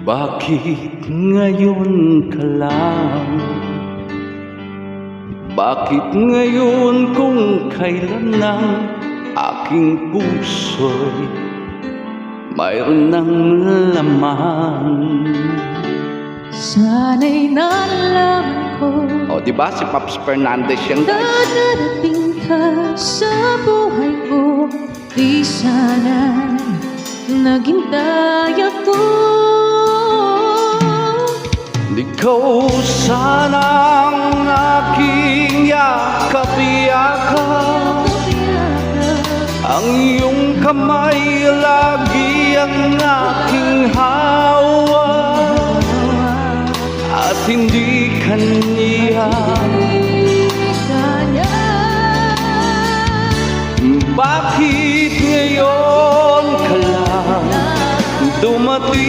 Bakit ngayon ka lang? Bakit ngayon kung kailan ng aking puso'y mayroon ng laman? Sana'y nalaman ko, O diba si Pops Fernandez yan, guys? darating ka sa buhay ko. Di sana'y naghintay ako. Ikaw sanang aking yakap-yakap, ang iyong kamay lagi ang aking hawak, at hindi kaniya. Bakit ngayon ka lang dumating?